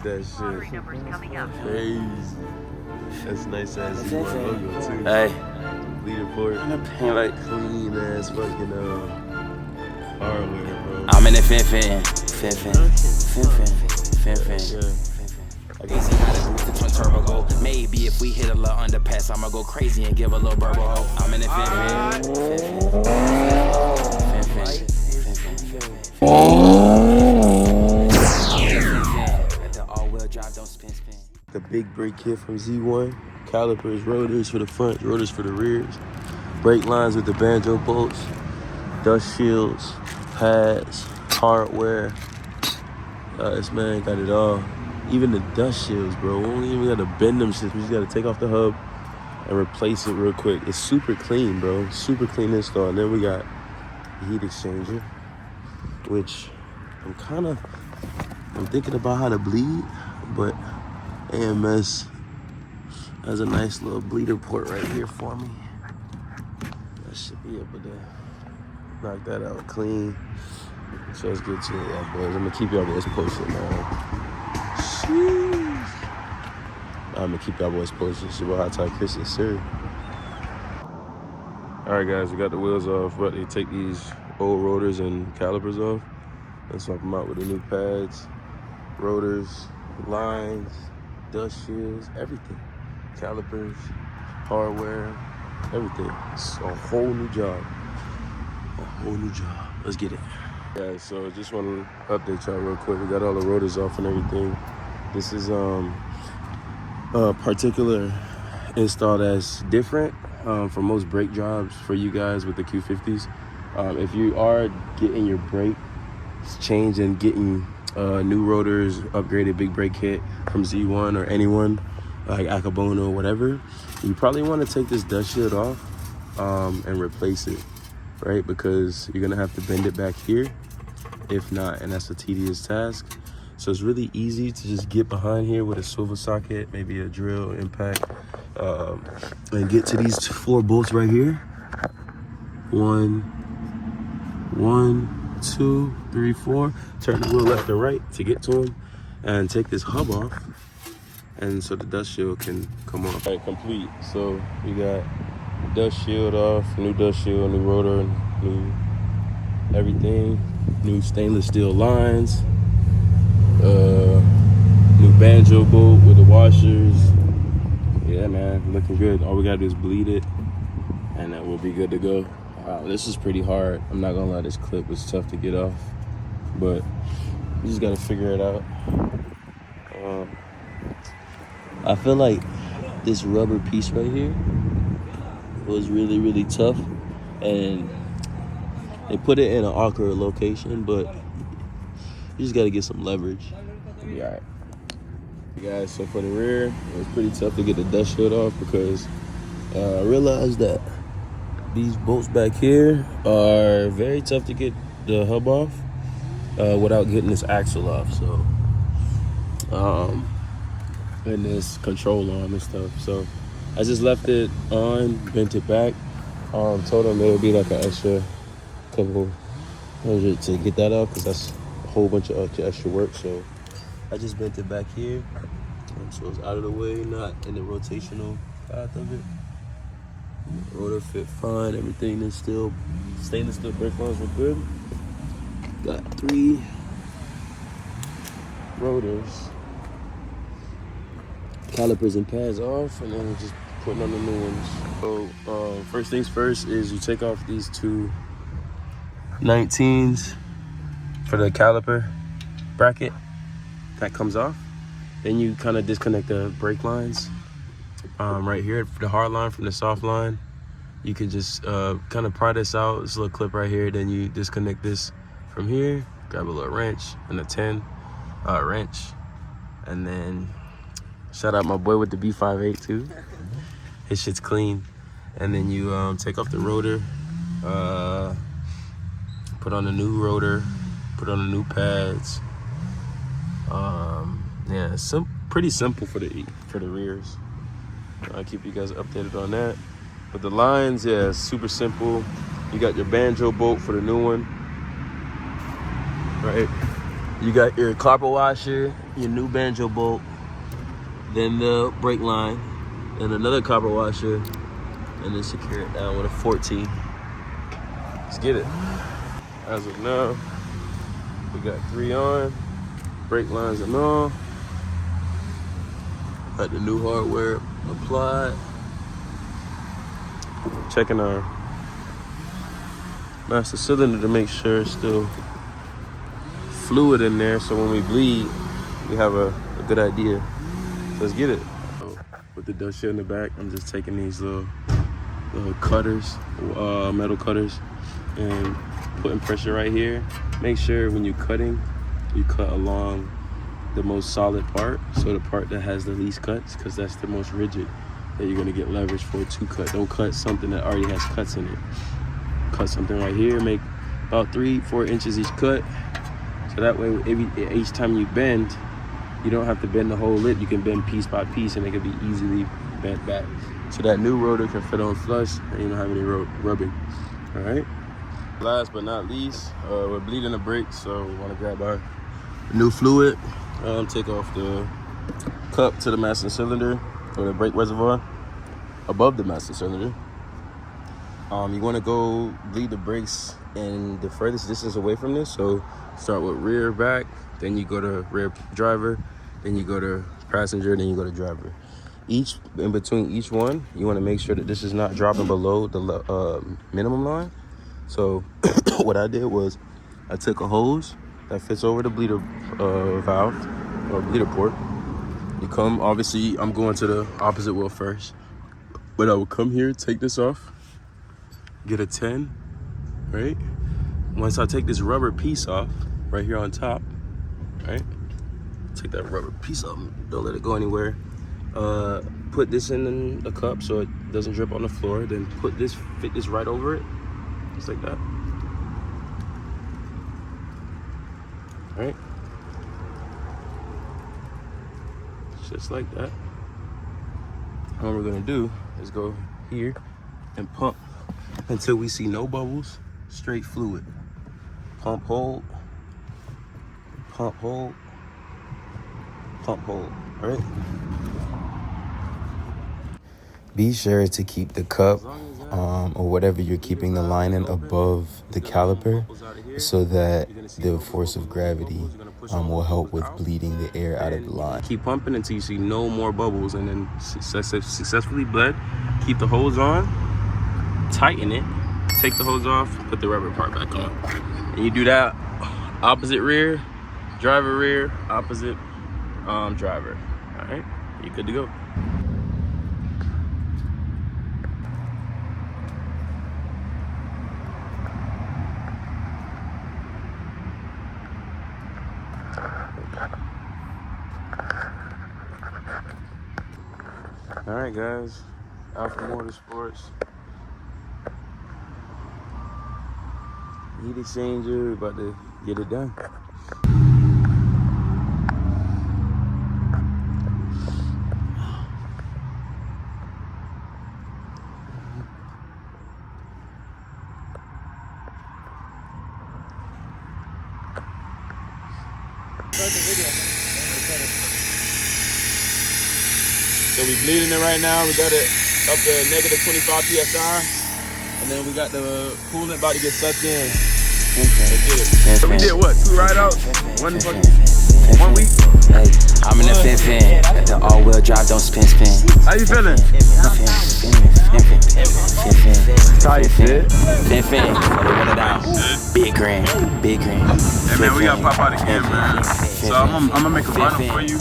that shit. Crazy. That's nice ass Z1 logo too. Hey. Leaderboard. Like Clean ass fucking hardware, bro. I'm in the fin. Easy how to move the twin turbo go. Maybe if we hit a little underpass, I'ma go crazy and give a little burbo ho. I'm in the The big brake kit from Z1. Calipers, rotors for the front, rotors for the rears. Brake lines with the banjo bolts. Dust shields, pads, hardware. This man got it all. Even the dust shields, bro. We don't even gotta bend them shit. We just gotta take off the hub and replace it real quick. It's super clean, bro. Super clean install. And then we got the heat exchanger, which I'm thinking about how to bleed, but AMS has a nice little bleeder port right here for me. That should be able to knock that out clean. So let's get to it, y'all boys. I'm gonna keep y'all boys posted, man. Sheesh. I'm gonna keep y'all boys posted. See what hot tie Chris is, sir. All right, guys, we got the wheels off. But they take these old rotors and calipers off and swap them out with the new pads, rotors, lines, dust shields, everything. Calipers, hardware, everything. It's a whole new job. A whole new job. Let's get it. Guys, so just want to update y'all real quick. We got all the rotors off and everything. This is a particular install that's different for most brake jobs for you guys with the Q50s. If you are getting your brakes changed and getting new rotors, upgraded big brake kit from Z1 or anyone like Akebono or whatever, you probably want to take this dust shield off and replace it, right? Because you're gonna have to bend it back here. If not, and that's a tedious task. So it's really easy to just get behind here with a swivel socket, maybe a drill, impact, and get to these 4 bolts right here. 1, 2, 3, 4. Turn the wheel left and right to get to them, and take this hub off, and so the dust shield can come off. All right, complete. So you got dust shield off, new dust shield, new rotor, new everything, new stainless steel lines, new banjo bolt with the washers. Yeah, man, looking good. All we gotta do is bleed it, and then we'll be good to go. Wow, this is pretty hard. I'm not gonna lie, this clip was tough to get off, but you just gotta figure it out. I feel like this rubber piece right here was really, really tough, and they put it in an awkward location, but you just gotta get some leverage. It'll be all right. Guys, so for the rear, it was pretty tough to get the dust shield off because I realized that these bolts back here are very tough to get the hub off without getting this axle off. So, and this control arm and stuff. So I just left it on, bent it back. Told them it would be like an extra couple $100 to get that off because that's a whole bunch of extra work. So I just bent it back here, and so it's out of the way, not in the rotational path of it. The rotor fit fine. Everything is still stainless steel brake lines were good. Got 3 rotors, calipers and pads off, and then we're just putting on the new ones. So first things first is you take off these 2 19s for the caliper bracket. That comes off. Then you kind of disconnect the brake lines right here, the hard line from the soft line. You can just kind of pry this out. This little clip right here. Then you disconnect this from here, grab a little wrench and a 10 wrench, and then shout out my boy with the B58 too. His shit's clean. And then you take off the rotor, put on the new rotor, put on the new pads. Yeah, it's pretty simple for the rears. I'll keep you guys updated on that. But the lines, yeah, it's super simple. You got your banjo bolt for the new one, right? You got your copper washer your new banjo bolt, then the brake line, and another copper washer, and then secure it down with a 14. Let's get it. As of now, we got 3 on, brake lines and all. Got the new hardware applied. Checking our master cylinder to make sure it's still fluid in there, so when we bleed, we have a good idea. So let's get it. So with the dust shield in the back, I'm just taking these little cutters, metal cutters, and putting pressure right here. Make sure when you're cutting, you cut along the most solid part, so the part that has the least cuts, because that's the most rigid that you're gonna get leverage for to cut. Don't cut something that already has cuts in it. Cut something right here, make about 3-4 inches each cut, so that way each time you bend, you don't have to bend the whole lip. You can bend piece by piece, and it can be easily bent back, so that new rotor can fit on flush and you don't have any rubbing. All right. Last but not least, we're bleeding the brakes, so we want to grab our new fluid. Take off the cup to the master cylinder, or the brake reservoir above the master cylinder. You want to go bleed the brakes in the furthest distance away from this. So start with rear, back, then you go to rear driver, then you go to passenger, then you go to driver. In between each one, you want to make sure that this is not dropping below the minimum line. So what I did was I took a hose that fits over the bleeder valve or bleeder port. You come, obviously I'm going to the opposite wheel first, but I will come here, take this off, get a 10, right? Once I take this rubber piece off right here on top, right? Take that rubber piece off, don't let it go anywhere. Put this in a cup so it doesn't drip on the floor, then fit this right over it, just like that. All right? Just like that. And what we're gonna do is go here and pump until we see no bubbles, straight fluid. Pump, hold, pump, hold, pump, hold, all right? Be sure to keep the cup or whatever you're keeping the line in above the caliper, so that the force of gravity will help with bleeding the air out of the line. Keep pumping until you see no more bubbles, and then successfully bled. Keep the hose on, tighten it, take the hose off, put the rubber part back on. And you do that opposite rear, driver, opposite driver. All right, you're good to go. All right, guys, Alpha Motorsports heat exchanger, about to get it done. So we bleeding it right now. We got it up to negative 25 PSI. And then we got the coolant about to get sucked in. Let's get it. So we did what? 2 ride-outs? 1 week? Hey, I'm in the fin. The all-wheel drive don't spin. How you feeling? Tight shit. Fin. Run it down. Big green. Hey man, we gotta pop out again, man. So I'm gonna make a run-up for you.